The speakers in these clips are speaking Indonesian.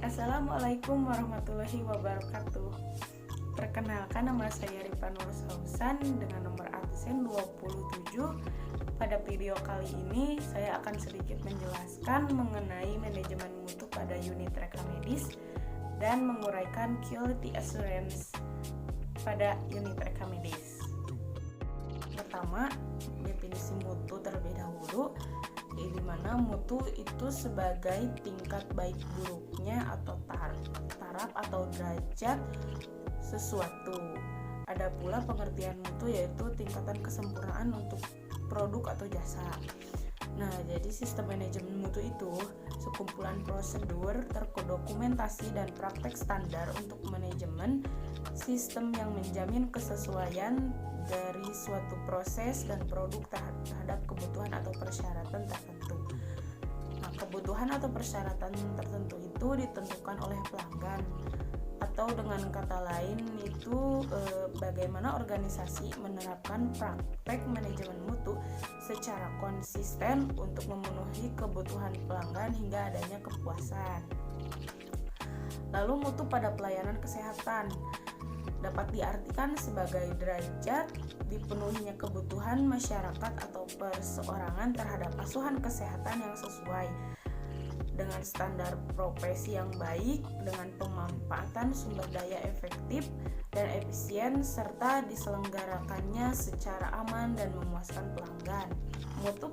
Assalamualaikum warahmatullahi wabarakatuh. Perkenalkan, nama saya Rifa Nur Sausan dengan nomor absen 27. Pada video kali ini saya akan sedikit menjelaskan mengenai manajemen mutu pada unit reka medis dan menguraikan quality assurance pada unit reka medis. Pertama, definisi mutu terlebih dahulu, di mana mutu itu sebagai tingkat baik buruknya atau taraf atau derajat sesuatu. Ada pula pengertian mutu yaitu tingkatan kesempurnaan untuk produk atau jasa. Nah, jadi sistem manajemen mutu itu sekumpulan prosedur, terdokumentasi dan praktek standar untuk manajemen sistem yang menjamin kesesuaian dari suatu proses dan produk terhadap kebutuhan atau persyaratan tertentu. Nah, kebutuhan atau persyaratan tertentu itu ditentukan oleh pelanggan, atau dengan kata lain itu bagaimana organisasi menerapkan praktek manajemen mutu secara konsisten untuk memenuhi kebutuhan pelanggan hingga adanya kepuasan. Lalu mutu pada pelayanan kesehatan dapat diartikan sebagai derajat dipenuhinya kebutuhan masyarakat atau perseorangan terhadap asuhan kesehatan yang sesuai dengan standar profesi yang baik, dengan pemanfaatan sumber daya efektif dan efisien, serta diselenggarakannya secara aman dan memuaskan pelanggan. Mutu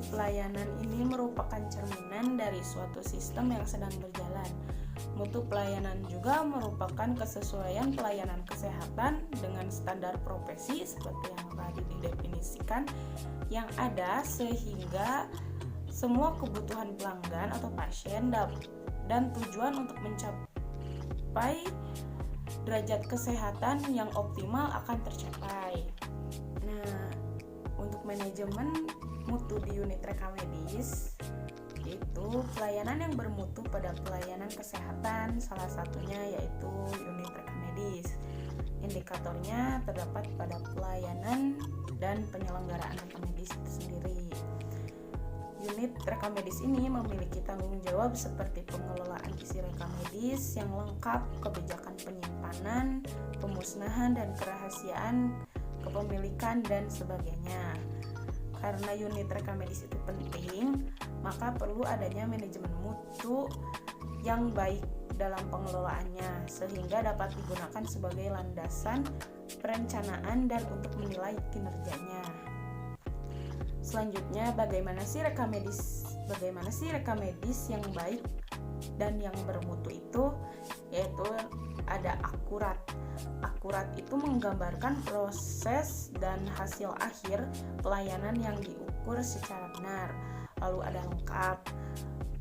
pelayanan ini merupakan cerminan dari suatu sistem yang sedang berjalan. Mutu pelayanan juga merupakan kesesuaian pelayanan kesehatan dengan standar profesi seperti yang tadi didefinisikan yang ada, sehingga semua kebutuhan pelanggan atau pasien dan tujuan untuk mencapai derajat kesehatan yang optimal akan tercapai. Nah, untuk manajemen mutu di unit reka medis yaitu pelayanan yang bermutu pada pelayanan kesehatan, salah satunya yaitu unit reka medis. Indikatornya terdapat pada pelayanan dan penyelenggaraan reka medis itu sendiri. Unit reka medis ini memiliki tanggung jawab seperti pengelolaan isi reka medis yang lengkap, kebijakan penyimpanan, pemusnahan dan kerahasiaan, kepemilikan dan sebagainya. Karena unit reka medis itu penting, maka perlu adanya manajemen mutu yang baik dalam pengelolaannya sehingga dapat digunakan sebagai landasan perencanaan dan untuk menilai kinerjanya. Selanjutnya, bagaimana sih reka medis yang baik dan yang bermutu itu? Yaitu ada akurat. Akurat itu menggambarkan proses dan hasil akhir pelayanan yang diukur secara benar. Lalu ada lengkap.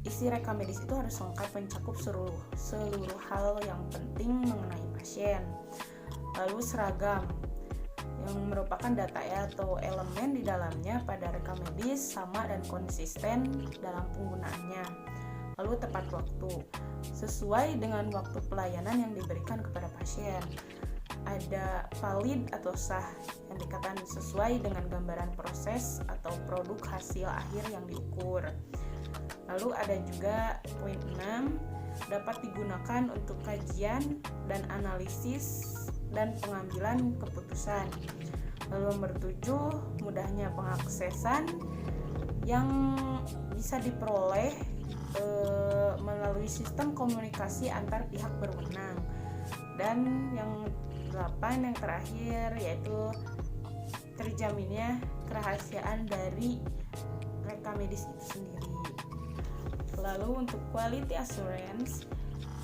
Isi reka medis itu harus lengkap, mencakup seluruh hal yang penting mengenai pasien. Lalu seragam, yang merupakan data atau elemen di dalamnya pada reka medis sama dan konsisten dalam penggunaannya. Lalu tepat waktu, sesuai dengan waktu pelayanan yang diberikan kepada pasien. Ada valid atau sah, yang dikatakan sesuai dengan gambaran proses atau produk hasil akhir yang diukur. Lalu ada juga poin 6, dapat digunakan untuk kajian dan analisis dan pengambilan keputusan. Lalu nomor 7, mudahnya pengaksesan yang bisa diperoleh melalui sistem komunikasi antar pihak berwenang. Dan yang 8 yang terakhir yaitu terjaminnya kerahasiaan dari reka medis itu sendiri. Lalu untuk quality assurance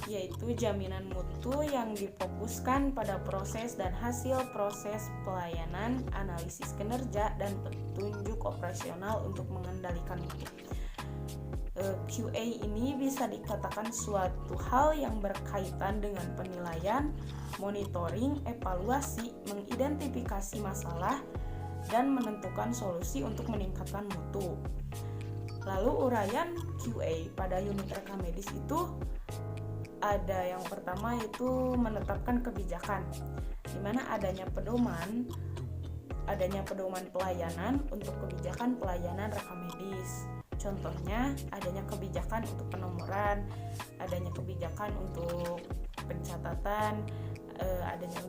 yaitu jaminan mutu yang difokuskan pada proses dan hasil proses pelayanan, analisis kinerja dan petunjuk operasional untuk mengendalikan mutu. QA ini bisa dikatakan suatu hal yang berkaitan dengan penilaian, monitoring, evaluasi, mengidentifikasi masalah, dan menentukan solusi untuk meningkatkan mutu. Lalu uraian QA pada unit reka medis itu ada yang pertama yaitu menetapkan kebijakan, di mana adanya pedoman pelayanan untuk kebijakan pelayanan reka medis. Contohnya adanya kebijakan untuk penomoran, adanya kebijakan untuk pencatatan, adanya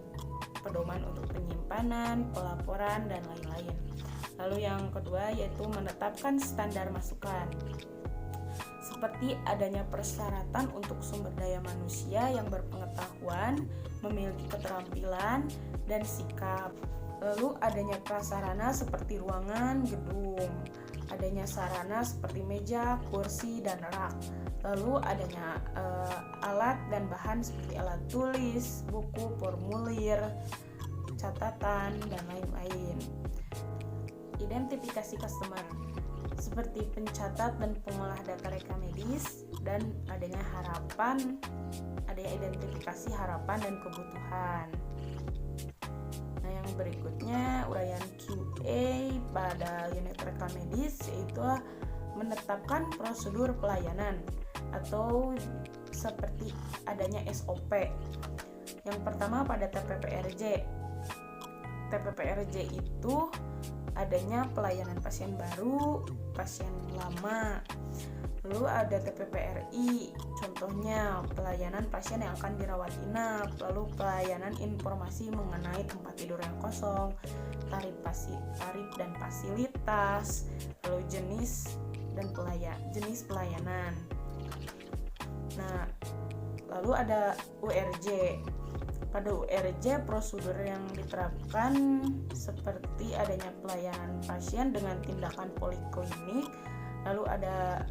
pedoman untuk penyimpanan, pelaporan, dan lain-lain. Lalu yang kedua yaitu menetapkan standar masukan, seperti adanya persyaratan untuk sumber daya manusia yang berpengetahuan, memiliki keterampilan, dan sikap. Lalu adanya prasarana seperti ruangan, gedung, adanya sarana seperti meja, kursi, dan rak. Lalu adanya alat dan bahan seperti alat tulis, buku, formulir, catatan, dan lain-lain. Identifikasi customer seperti pencatat dan pengolah data rekam medis, dan adanya identifikasi harapan dan kebutuhan. Nah, yang berikutnya uraian QA pada unit rekam medis yaitu menetapkan prosedur pelayanan atau seperti adanya SOP. Yang pertama pada TPPRJ. TPPRJ itu adanya pelayanan pasien baru, pasien lama. Lalu ada TPPRI, contohnya pelayanan pasien yang akan dirawat inap, lalu pelayanan informasi mengenai tempat tidur yang kosong, tarif dan fasilitas, lalu jenis pelayanan. Nah, lalu ada URJ. Pada URJ prosedur yang diterapkan seperti adanya pelayanan pasien dengan tindakan poliklinik, lalu ada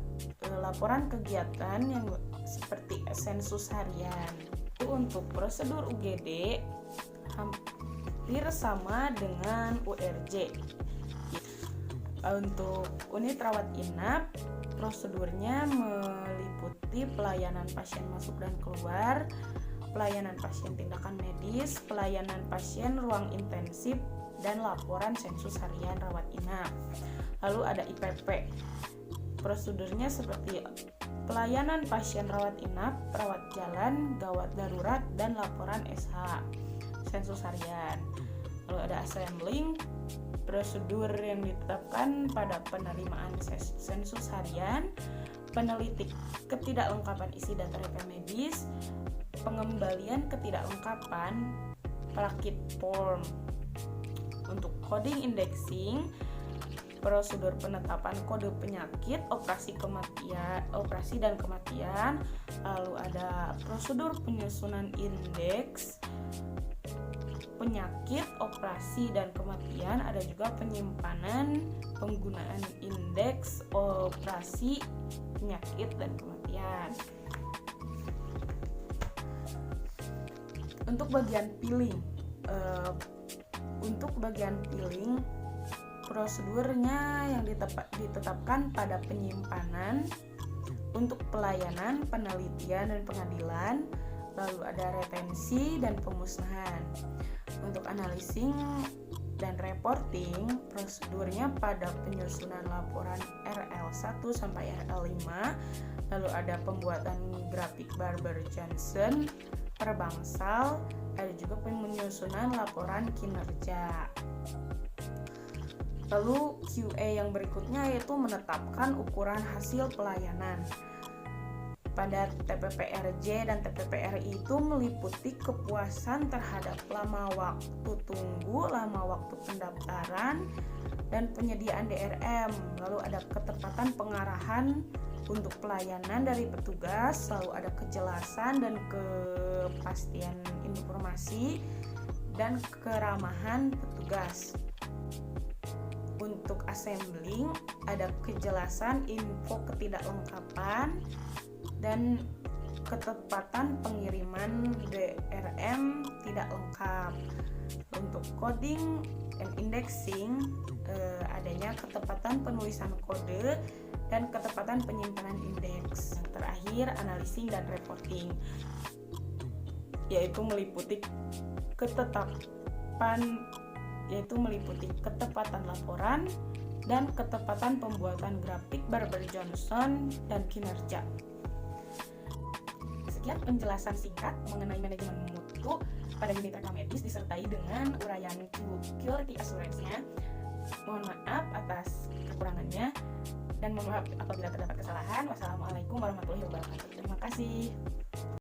laporan kegiatan yang seperti sensus harian. Untuk prosedur UGD hampir sama dengan URJ. Untuk unit rawat inap, prosedurnya meliputi pelayanan pasien masuk dan keluar, pelayanan pasien tindakan medis, pelayanan pasien ruang intensif, dan laporan sensus harian rawat inap. Lalu ada IPP. Prosedurnya seperti pelayanan pasien rawat inap, rawat jalan, gawat darurat, dan laporan SH, sensus harian. Lalu ada assembling. Prosedur yang ditetapkan pada penerimaan sensus harian, peneliti ketidaklengkapan isi data rekam medis, pengembalian ketidaklengkapan perakit form. Untuk coding indexing, prosedur penetapan kode penyakit, operasi dan kematian. Lalu ada prosedur penyusunan indeks penyakit, operasi, dan kematian. Ada juga penyimpanan, penggunaan indeks operasi, penyakit, dan kematian. Untuk bagian billing, prosedurnya yang ditetapkan pada penyimpanan, untuk pelayanan, penelitian, dan pengadilan. Lalu ada retensi dan pemusnahan. Untuk analyzing dan reporting, prosedurnya pada penyusunan laporan RL1 sampai RL5. Lalu ada pembuatan grafik Barber-Johnson per bangsal, ada juga penyusunan laporan kinerja. Lalu QA yang berikutnya yaitu menetapkan ukuran hasil pelayanan. Pada TPPRJ dan TPPRI itu meliputi kepuasan terhadap lama waktu tunggu, lama waktu pendaftaran, dan penyediaan DRM. Lalu ada ketepatan pengarahan untuk pelayanan dari petugas, lalu ada kejelasan dan kepastian informasi, dan keramahan petugas. Untuk assembling ada kejelasan info ketidaklengkapan dan ketepatan pengiriman DRM tidak lengkap. Untuk coding and indexing adanya ketepatan penulisan kode dan ketepatan penyimpanan indeks. Terakhir analyzing dan reporting, yaitu meliputi ketepatan laporan dan ketepatan pembuatan grafik Barber-Johnson dan kinerja. Sekian penjelasan singkat mengenai manajemen mutu pada unit rekam medis disertai dengan uraian quality assurance-nya. Mohon maaf atas kekurangannya. dan mohon maaf apabila terdapat kesalahan. Wassalamualaikum warahmatullahi wabarakatuh. Terima kasih.